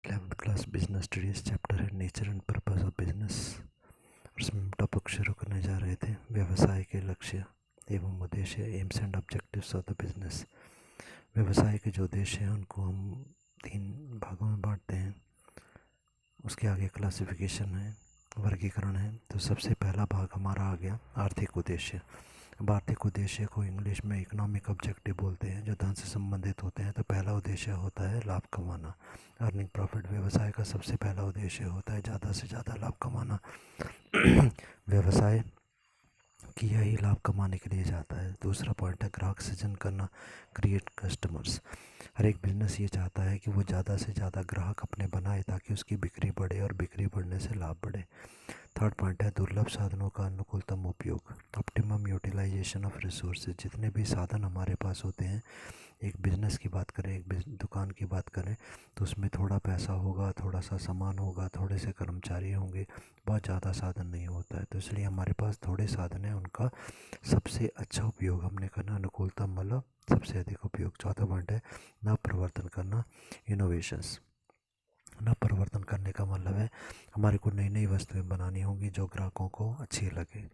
11th class business studies chapter है nature and purpose of business. उसमें हम topic शुरू करने जा रहे थे व्यवसाय के लक्ष्य एवं उद्देश्य, AIIMS and objectives of the business. व्यवसाय के जो उद्देश्य हैं उनको हम 3 भागों में बांटते हैं। उसके आगे क्लासिफिकेशन है, वर्गीकरण है। तो सबसे पहला भाग हमारा आ गया आर्थिक उद्देश्य। अब आर्थिक उद्देश्य को इंग्लिश में इकोनॉमिक ऑब्जेक्टिव बोलते हैं, जो धन से संबंधित होते हैं। तो पहला उद्देश्य होता है लाभ कमाना, अर्निंग प्रॉफिट। व्यवसाय का सबसे पहला उद्देश्य होता है ज़्यादा से ज़्यादा लाभ कमाना। व्यवसाय किया ही लाभ कमाने के लिए जाता है। दूसरा पॉइंट है ग्राहक सृजन करना, क्रिएट कस्टमर्स। हर एक बिजनेस ये चाहता है कि वो ज़्यादा से ज़्यादा ग्राहक अपने बनाए ताकि उसकी बिक्री बढ़े और बिक्री बढ़ने से लाभ बढ़े। थर्ड पॉइंट है दुर्लभ साधनों का अनुकूलतम उपयोग, ऑप्टिमम यूटिलाइजेशन ऑफ रिसोर्सेज। जितने भी साधन हमारे पास होते हैं, एक बिज़नेस की बात करें, एक दुकान की बात करें, तो उसमें थोड़ा पैसा होगा, थोड़ा सा सामान होगा, थोड़े से कर्मचारी होंगे, बहुत ज़्यादा साधन नहीं होता है। तो इसलिए हमारे पास थोड़े साधन हैं, उनका सबसे अच्छा उपयोग हमने करना, अनुकूलतम मतलब सबसे अधिक उपयोग। चौथा पॉइंट है नव प्रवर्तन करना, इनोवेशंस। नव परिवर्तन करने का मतलब है हमारे को नई नई वस्तुएं बनानी होंगी जो ग्राहकों को अच्छी लगे।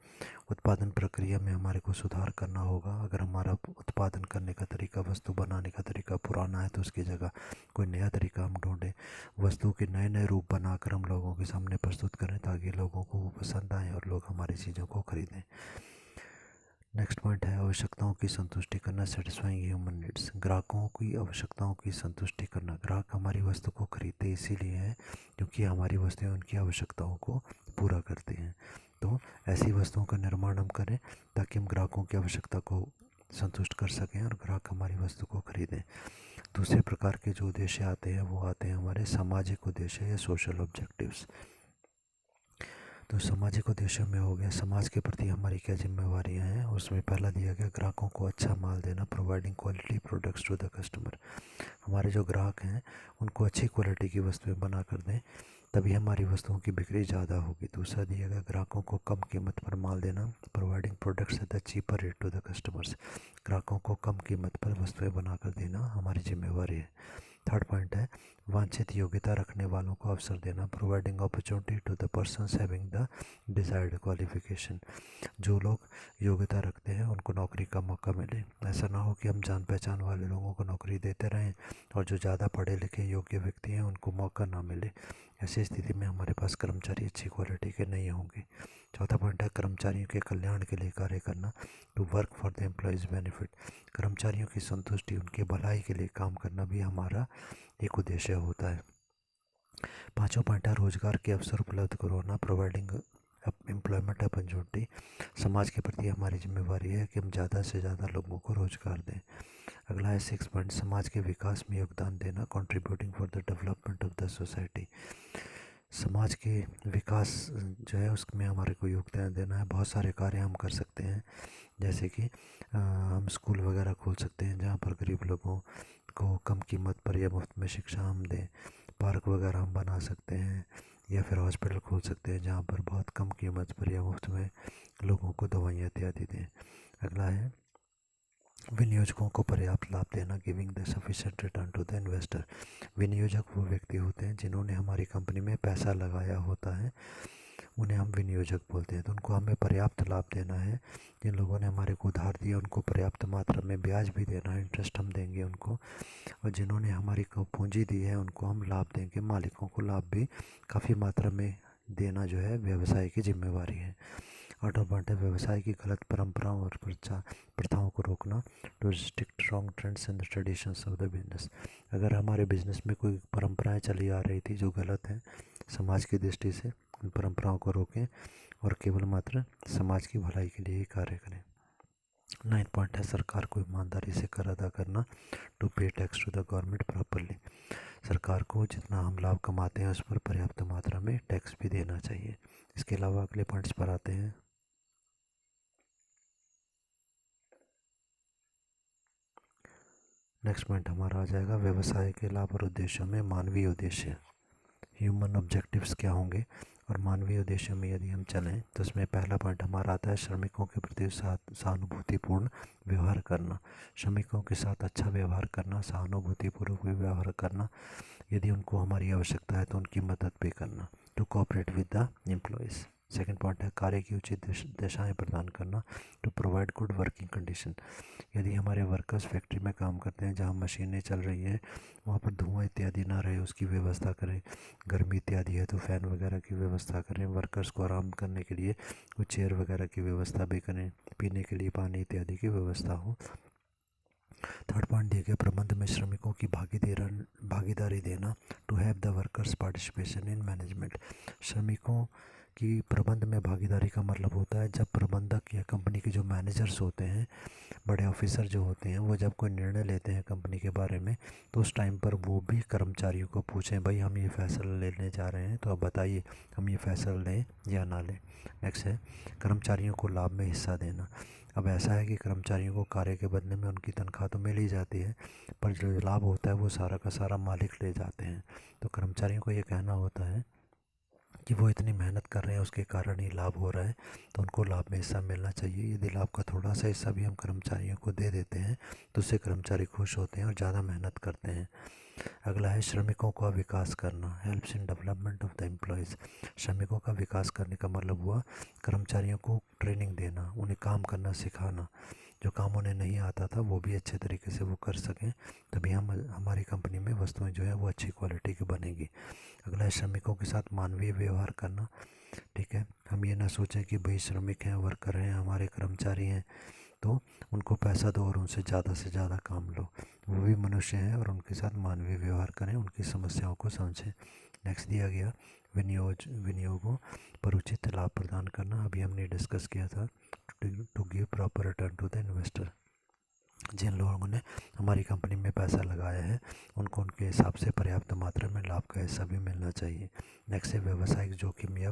उत्पादन प्रक्रिया में हमारे को सुधार करना होगा। अगर हमारा उत्पादन करने का तरीका, वस्तु बनाने का तरीका पुराना है, तो उसकी जगह कोई नया तरीका हम ढूंढें। वस्तु के नए नए रूप बनाकर हम लोगों के सामने प्रस्तुत करें ताकि लोगों को वो पसंद आए और लोग हमारी चीज़ों को खरीदें। नेक्स्ट पॉइंट है आवश्यकताओं की संतुष्टि करना, सेटिस्फाइंग ह्यूमन नीड्स। ग्राहकों की आवश्यकताओं की संतुष्टि करना। ग्राहक हमारी वस्तु को खरीदते इसीलिए हैं क्योंकि हमारी वस्तुएं उनकी आवश्यकताओं को पूरा करती हैं। तो ऐसी वस्तुओं का निर्माण हम करें ताकि हम ग्राहकों की आवश्यकता को संतुष्ट कर सकें और ग्राहक हमारी वस्तु को खरीदें। दूसरे प्रकार के जो उद्देश्य आते हैं वो आते हैं हमारे सामाजिक उद्देश्य या सोशल ऑब्जेक्टिव्स। तो सामाजिक उद्देश्यों में हो गया समाज के प्रति हमारी क्या जिम्मेवारियां हैं। उसमें पहला दिया गया ग्राहकों को अच्छा माल देना, providing quality products to the customer. हमारे जो ग्राहक हैं उनको अच्छी क्वालिटी की वस्तुएं बना कर दें, तभी हमारी वस्तुओं की बिक्री ज़्यादा होगी। दूसरा दिया गया ग्राहकों को कम कीमत पर माल देना, providing products at the cheaper rate to the customers. ग्राहकों को कम कीमत पर वस्तुएं बना कर देना हमारी जिम्मेवारी है। थर्ड पॉइंट है वांछित योग्यता रखने वालों को अवसर देना, providing opportunity to the persons having the desired qualification. जो लोग योग्यता रखते हैं उनको नौकरी का मौका मिले। ऐसा ना हो कि हम जान पहचान वाले लोगों को नौकरी देते रहें और जो ज़्यादा पढ़े लिखे योग्य व्यक्ति हैं उनको मौका ना मिले। ऐसी स्थिति में हमारे पास कर्मचारी अच्छी क्वालिटी के नहीं होंगे। चौथा पॉइंट है कर्मचारियों के कल्याण के लिए कार्य करना, to work for the employees benefit. कर्मचारियों की संतुष्टि, उनके भलाई के लिए काम करना भी हमारा एक उद्देश्य होता है। पांचवा पॉइंट है रोजगार के अवसर उपलब्ध करवाना, प्रोवाइडिंग एम्प्लॉयमेंट अपॉर्चुनिटी। समाज के प्रति हमारी जिम्मेवारी है कि हम ज़्यादा से ज़्यादा लोगों को रोजगार दें। अगला है 6 पॉइंट समाज के विकास में योगदान देना, contributing for the development of the society. समाज के विकास जो है उसमें हमारे को योगदान देना है। बहुत सारे कार्य हम कर सकते हैं, जैसे कि हम स्कूल वगैरह खोल सकते हैं जहाँ पर गरीब लोगों को कम कीमत पर या मुफ्त में शिक्षा हम दें। पार्क वगैरह हम बना सकते हैं, या फिर हॉस्पिटल खोल सकते हैं जहाँ पर बहुत कम कीमत पर या मुफ्त में लोगों को दवाइयाँ इत्यादि दें। अगला है विनियोजकों को पर्याप्त लाभ देना, giving the sufficient return to the investor. विनियोजक वो व्यक्ति होते हैं जिन्होंने हमारी कंपनी में पैसा लगाया होता है, उन्हें हम विनियोजक बोलते हैं। तो उनको हमें पर्याप्त लाभ देना है। जिन लोगों ने हमारे को उधार दिया उनको पर्याप्त मात्रा में ब्याज भी देना है, इंटरेस्ट हम देंगे उनको। और जिन्होंने हमारी को पूंजी दी है उनको हम लाभ देंगे, मालिकों को लाभ भी काफ़ी मात्रा में देना जो है व्यवसाय की जिम्मेवारी है। आठवां पॉइंट है व्यवसाय की गलत परंपराओं और प्रथाओं को रोकना, to restrict wrong trends and the traditions of the business. अगर हमारे बिजनेस में कोई परंपराएं चली आ रही थी जो गलत हैं समाज की दृष्टि से, उन परंपराओं को रोकें और केवल मात्र समाज की भलाई के लिए ही कार्य करें। 9 पॉइंट है सरकार को ईमानदारी से कर अदा करना, to pay tax to the government properly. सरकार को जितना हम लाभ कमाते हैं उस पर पर्याप्त मात्रा में टैक्स भी देना चाहिए। इसके अलावा अगले पॉइंट्स पर आते हैं। नेक्स्ट पॉइंट हमारा आ जाएगा व्यवसाय के लाभ और उद्देश्यों में मानवीय उद्देश्य, ह्यूमन ऑब्जेक्टिव्स क्या होंगे। और मानवीय उद्देश्यों में यदि हम चलें तो इसमें पहला पॉइंट हमारा आता है श्रमिकों के प्रति सहानुभूतिपूर्ण व्यवहार करना। श्रमिकों के साथ अच्छा व्यवहार करना, सहानुभूतिपूर्वक व्यवहार करना, यदि उनको हमारी आवश्यकता है तो उनकी मदद भी करना। To cooperate with the employees. Second point है कार्य की उचित दिशाएं प्रदान करना। To provide good working condition. यदि हमारे वर्कर्स फैक्ट्री में काम करते हैं जहां मशीनें चल रही हैं, वहां पर धुआं इत्यादि ना रहे उसकी व्यवस्था करें। गर्मी इत्यादि है तो फ़ैन वगैरह की व्यवस्था करें। वर्कर्स को आराम करने के लिए कुछ चेयर वगैरह की व्यवस्था भी करें। पीने के लिए पानी इत्यादि की व्यवस्था हो। थर्ड पॉइंट दिया गया प्रबंध में श्रमिकों की भागीदारी देना। To have the workers participation in management. श्रमिकों की प्रबंध में भागीदारी का मतलब होता है जब प्रबंधक या कंपनी के जो मैनेजर्स होते हैं, बड़े ऑफिसर जो होते हैं, वो जब कोई निर्णय लेते हैं कंपनी के बारे में, तो उस टाइम पर वो भी कर्मचारियों को पूछें, भाई हम ये फैसला लेने जा रहे हैं तो अब बताइए हम ये फैसला लें या ना लें। नेक्स्ट है कर्मचारियों को लाभ में हिस्सा देना। अब ऐसा है कि कर्मचारियों को कार्य के बदले में उनकी तनख्वाह तो मिल ही जाती है, पर जो लाभ होता है वो सारा का सारा मालिक ले जाते हैं। तो कर्मचारियों को ये कहना होता है कि वो इतनी मेहनत कर रहे हैं उसके कारण ही लाभ हो रहा है, तो उनको लाभ में हिस्सा मिलना चाहिए। यदि लाभ का थोड़ा सा हिस्सा भी हम कर्मचारियों को दे देते हैं तो उससे कर्मचारी खुश होते हैं और ज़्यादा मेहनत करते हैं। अगला है श्रमिकों का विकास करना। Helps in development of the employees. श्रमिकों का विकास करने का मतलब हुआ कर्मचारियों को ट्रेनिंग देना, उन्हें काम करना सिखाना। जो काम उन्हें नहीं आता था वो भी अच्छे तरीके से वो कर सकें, तभी हम हमारी कंपनी में वस्तुएं जो है वो अच्छी क्वालिटी की बनेगी। अगला है श्रमिकों के साथ मानवीय व्यवहार करना। ठीक है, हम ये ना सोचें कि भाई श्रमिक हैं, वर्कर हैं, हमारे कर्मचारी हैं तो उनको पैसा दो और उनसे ज़्यादा से ज़्यादा काम लो। वो भी मनुष्य हैं और उनके साथ मानवीय व्यवहार करें, उनकी समस्याओं को समझें। नेक्स्ट दिया गया विनियोगों पर उचित लाभ प्रदान करना। अभी हमने डिस्कस किया था to give proper return to the investor. जिन लोगों ने हमारी कंपनी में पैसा लगाया है उनको उनके हिसाब से पर्याप्त मात्रा में लाभ का हिस्सा भी मिलना चाहिए। नेक्स्ट है व्यावसायिक जोखिम या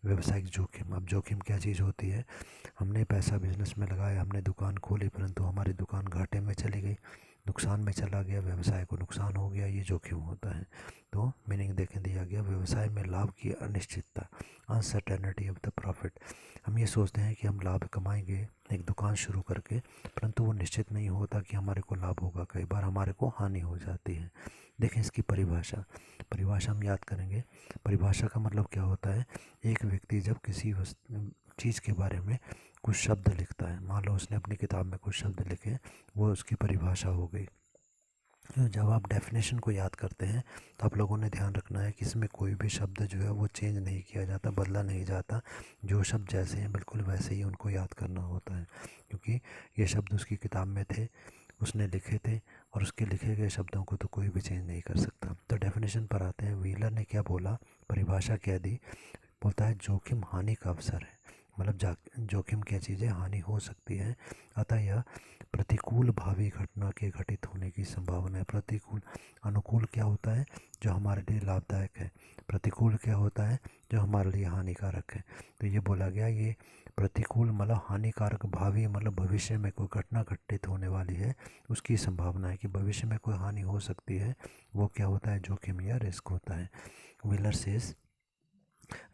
व्यावसायिक जोखिम। अब जोखिम क्या चीज़ होती है? हमने पैसा बिजनेस में लगाया, हमने दुकान खोली, परंतु हमारी दुकान घाटे में चली गई, नुकसान में चला गया, व्यवसाय को नुकसान हो गया, ये जोखिम होता है। तो मीनिंग देखें दिया गया व्यवसाय में लाभ की अनिश्चितता, अनसर्टेनिटी ऑफ द प्रॉफिट। हम ये सोचते हैं कि हम लाभ कमाएंगे एक दुकान शुरू करके, परंतु वो निश्चित नहीं होता कि हमारे को लाभ होगा, कई बार हमारे को हानि हो जाती है। देखें इसकी परिभाषा हम याद करेंगे। परिभाषा का मतलब क्या होता है? एक व्यक्ति जब किसी चीज़ के बारे में कुछ शब्द लिखता है, मान लो उसने अपनी किताब में कुछ शब्द लिखे, वो उसकी परिभाषा हो गई। जब आप डेफिनेशन को याद करते हैं तो आप लोगों ने ध्यान रखना है कि इसमें कोई भी शब्द जो है वो चेंज नहीं किया जाता, बदला नहीं जाता। जो शब्द जैसे हैं बिल्कुल वैसे ही उनको याद करना होता है, क्योंकि ये शब्द उसकी किताब में थे, उसने लिखे थे, और उसके लिखे गए शब्दों को तो कोई भी चेंज नहीं कर सकता। तो डेफिनेशन पर आते हैं। व्हीलर ने क्या बोला, परिभाषा क्या दी? बोलता है जोखिम हानि का अवसर है। मतलब जोखिम क्या चीज़ है? हानि हो सकती है, अतः यह प्रतिकूल भावी घटना के घटित होने की संभावना है। प्रतिकूल, अनुकूल क्या होता है? जो हमारे लिए लाभदायक है। प्रतिकूल क्या होता है? जो हमारे लिए हानिकारक है। तो ये बोला गया ये प्रतिकूल मतलब हानिकारक, भावी मतलब भविष्य में कोई घटना घटित होने वाली है, उसकी संभावना है कि भविष्य में कोई हानि हो सकती है, वो क्या होता है? जोखिम या रिस्क होता है। Wheeler says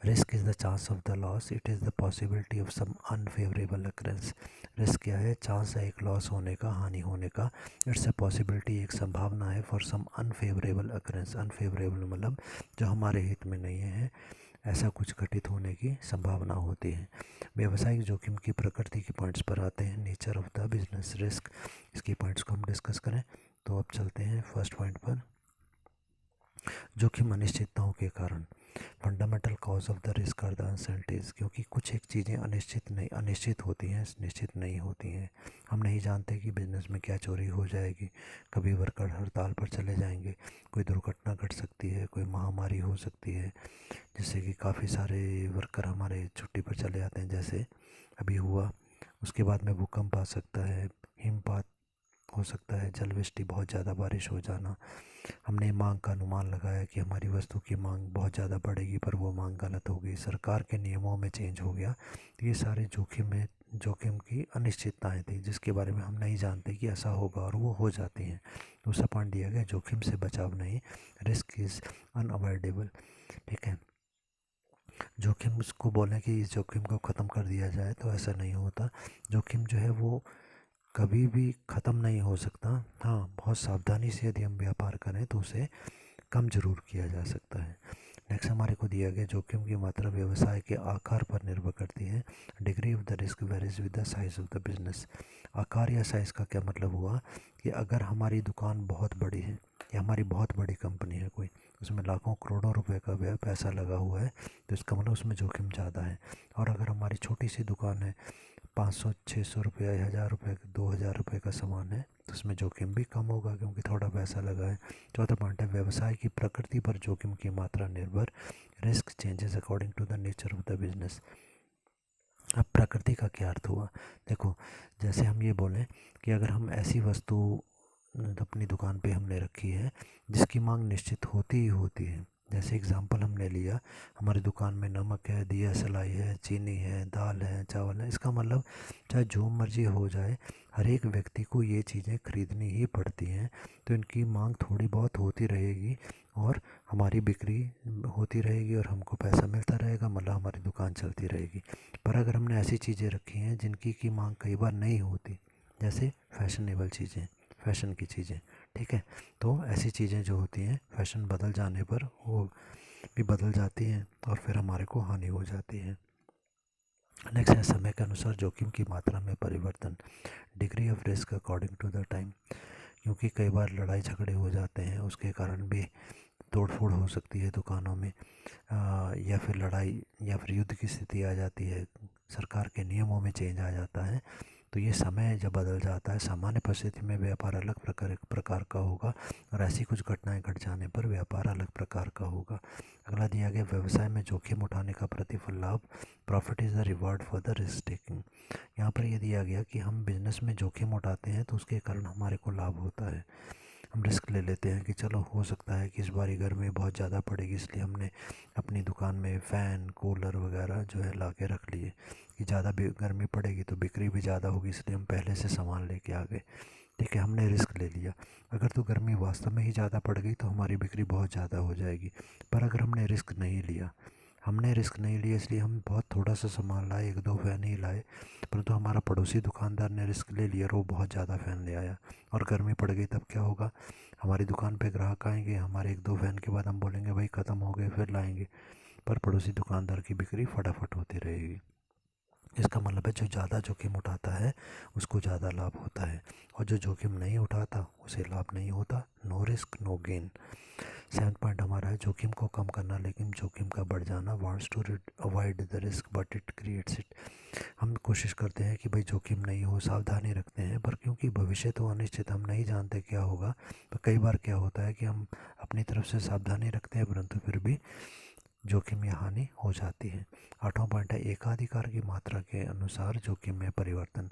risk is the chance of the loss, it is the possibility of some unfavourable occurrence. Risk क्या है? चांस है एक लॉस होने का, हानि होने का। इट्स अ पॉसिबिलिटी, एक संभावना है, for some unfavourable occurrence. Unfavourable मतलब जो हमारे हित में नहीं है, ऐसा कुछ घटित होने की संभावना होती है। व्यावसायिक जोखिम की प्रकृति के पॉइंट्स पर आते हैं। Nature of the business risk, इसकी पॉइंट्स को हम डिस्कस करें तो अब चलते हैं फर्स्ट पॉइंट पर। जोखिम अनिश्चितताओं के कारण। Fundamental cause of the risk are the uncertainties. क्योंकि कुछ एक चीज़ें अनिश्चित होती हैं, निश्चित नहीं होती हैं। हम नहीं जानते कि बिजनेस में क्या चोरी हो जाएगी, कभी वर्कर हड़ताल पर चले जाएंगे, कोई दुर्घटना घट सकती है, कोई महामारी हो सकती है, जिससे कि काफ़ी सारे वर्कर हमारे छुट्टी पर चले जाते हैं, जैसे अभी हुआ। उसके बाद में भूकंप आ सकता है, हिमपात हो सकता है, जलवृष्टि, बहुत ज़्यादा बारिश हो जाना। हमने मांग का अनुमान लगाया कि हमारी वस्तु की मांग बहुत ज़्यादा बढ़ेगी, पर वो मांग गलत हो गई, सरकार के नियमों में चेंज हो गया। तो ये सारे जोखिम की अनिश्चितताएं थी, जिसके बारे में हम नहीं जानते कि ऐसा होगा, और वो हो जाती हैं। दूसरा पॉइंट दिया गया जोखिम से बचाव नहीं, रिस्क इज़ अनअवॉइडेबल। ठीक है, जोखिम इसको बोलें कि इस जोखिम को ख़त्म कर दिया जाए तो ऐसा नहीं होता। जोखिम जो है वो कभी भी ख़त्म नहीं हो सकता। हाँ, बहुत सावधानी से यदि हम व्यापार करें तो उसे कम जरूर किया जा सकता है। नेक्स्ट हमारे को दिया गया जोखिम की मात्रा व्यवसाय के आकार पर निर्भर करती है। Degree of the risk varies with the size of the business. आकार या साइज़ का क्या मतलब हुआ कि अगर हमारी दुकान बहुत बड़ी है या हमारी बहुत बड़ी कंपनी है कोई, उसमें लाखों करोड़ों रुपए का पैसा लगा हुआ है, तो इसका मतलब उसमें जोखिम ज़्यादा है। और अगर हमारी छोटी सी दुकान है, 500-600 रुपया या 1000 रुपये 2000 रुपये का सामान है, तो उसमें जोखिम भी कम होगा क्योंकि थोड़ा पैसा लगा है। चौथा पॉइंट है व्यवसाय की प्रकृति पर जोखिम की मात्रा निर्भर। Risk changes according to the nature of the business. अब प्रकृति का क्या अर्थ हुआ? देखो, जैसे हम ये बोलें कि अगर हम ऐसी वस्तु अपनी दुकान पे हमने रखी है जिसकी मांग निश्चित होती ही होती है, जैसे एग्जांपल हमने लिया, हमारी दुकान में नमक है, दिया सलाई है, चीनी है, दाल है, चावल है, इसका मतलब चाहे जो मर्जी हो जाए, हर एक व्यक्ति को ये चीज़ें खरीदनी ही पड़ती हैं। तो इनकी मांग थोड़ी बहुत होती रहेगी और हमारी बिक्री होती रहेगी और हमको पैसा मिलता रहेगा, मतलब हमारी दुकान चलती रहेगी। पर अगर हमने ऐसी चीज़ें रखी हैं जिनकी की मांग कई बार नहीं होती, जैसे फैशनेबल चीज़ें, फैशन की चीज़ें, ठीक है, तो ऐसी चीज़ें जो होती हैं फैशन बदल जाने पर वो भी बदल जाती हैं और फिर हमारे को हानि हो जाती है। नेक्स्ट है समय के अनुसार जोखिम की मात्रा में परिवर्तन। Degree of risk according to the time. क्योंकि कई बार लड़ाई झगड़े हो जाते हैं, उसके कारण भी तोड़फोड़ हो सकती है दुकानों में, या फिर लड़ाई या फिर युद्ध की स्थिति आ जाती है, सरकार के नियमों में चेंज आ जाता है, तो ये समय जब बदल जाता है, सामान्य परिस्थिति में व्यापार अलग प्रकार का होगा और ऐसी कुछ घटनाएं घट जाने पर व्यापार अलग प्रकार का होगा। अगला दिया गया व्यवसाय में जोखिम उठाने का प्रतिफल लाभ। Profit is the reward for the risk taking. यहाँ पर ये दिया गया कि हम बिजनेस में जोखिम उठाते हैं तो उसके कारण हमारे को लाभ होता है। हम रिस्क ले लेते हैं कि चलो हो सकता है कि इस बारी गर्मी बहुत ज़्यादा पड़ेगी, इसलिए हमने अपनी दुकान में फ़ैन कूलर वगैरह जो है ला के रख लिए कि ज़्यादा गर्मी पड़ेगी तो बिक्री भी ज़्यादा होगी, इसलिए हम पहले से सामान लेके आ गए। ठीक है, हमने रिस्क ले लिया। अगर तो गर्मी वास्तव में ही ज़्यादा पड़ गई तो हमारी बिक्री बहुत ज़्यादा हो जाएगी। पर अगर हमने रिस्क नहीं लिया, इसलिए हम बहुत थोड़ा सा सामान लाए, 1-2 फ़ैन ही लाए, परंतु हमारा पड़ोसी दुकानदार ने रिस्क ले लिया और वो बहुत ज़्यादा फ़ैन ले आया और गर्मी पड़ गई, तब क्या होगा? हमारी दुकान पे ग्राहक आएंगे, हमारे 1-2 फ़ैन के बाद हम बोलेंगे भाई ख़त्म हो गए, फिर लाएंगे, पर पड़ोसी दुकानदार की बिक्री फटाफट होती रहेगी। इसका मतलब है जो ज़्यादा जोखिम उठाता है उसको ज़्यादा लाभ होता है और जो जोखिम नहीं उठाता उसे लाभ नहीं होता। No risk no gain. 7 point हमारा है जोखिम को कम करना, लेकिन जोखिम का बढ़ जाना। Wants to avoid the risk but it creates it. हम कोशिश करते हैं कि भाई जोखिम नहीं हो, सावधानी रखते हैं, पर क्योंकि भविष्य तो अनिश्चित, हम नहीं जानते क्या होगा, तो कई बार क्या होता है कि हम अपनी तरफ से सावधानी रखते हैं परंतु फिर भी जोखिम या हानि हो जाती है। 8वां पॉइंट है एकाधिकार की मात्रा के अनुसार जोखिम में परिवर्तन।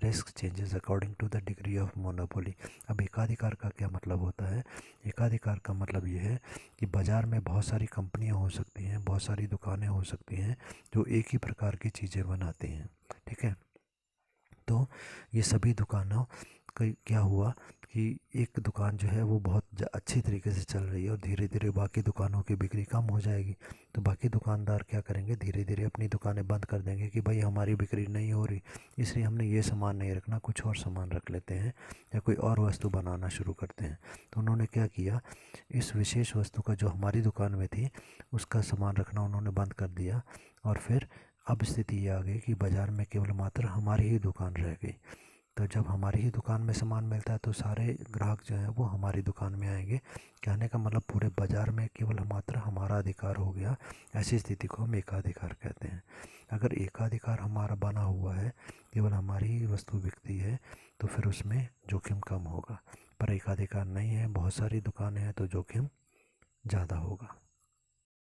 Risk changes according to the degree of monopoly. अब एकाधिकार का क्या मतलब होता है? एकाधिकार का मतलब ये है कि बाज़ार में बहुत सारी कंपनियां हो सकती हैं, बहुत सारी दुकानें हो सकती हैं जो एक ही प्रकार की चीज़ें बनाती हैं, ठीक है। तो ये सभी दुकानों का क्या हुआ कि एक दुकान जो है वो बहुत अच्छी तरीके से चल रही है और धीरे धीरे बाकी दुकानों की बिक्री कम हो जाएगी, तो बाकी दुकानदार क्या करेंगे, धीरे धीरे अपनी दुकानें बंद कर देंगे कि भाई हमारी बिक्री नहीं हो रही, इसलिए हमने ये सामान नहीं रखना, कुछ और सामान रख लेते हैं या कोई और वस्तु बनाना शुरू करते हैं। तो उन्होंने क्या किया, इस विशेष वस्तु का जो हमारी दुकान में थी उसका सामान रखना उन्होंने बंद कर दिया और फिर अब स्थिति ये आ गई कि बाज़ार में केवल मात्र हमारी ही दुकान रह गई। तो जब हमारी ही दुकान में सामान मिलता है तो सारे ग्राहक जो हैं वो हमारी दुकान में आएंगे। कहने का मतलब पूरे बाज़ार में केवल मात्र हमारा अधिकार हो गया। ऐसी स्थिति को हम एकाधिकार कहते हैं। अगर एकाधिकार हमारा बना हुआ है, केवल हमारी ही वस्तु बिकती है, तो फिर उसमें जोखिम कम होगा। पर एकाधिकार नहीं है, बहुत सारी दुकानें हैं, तो जोखिम ज़्यादा होगा।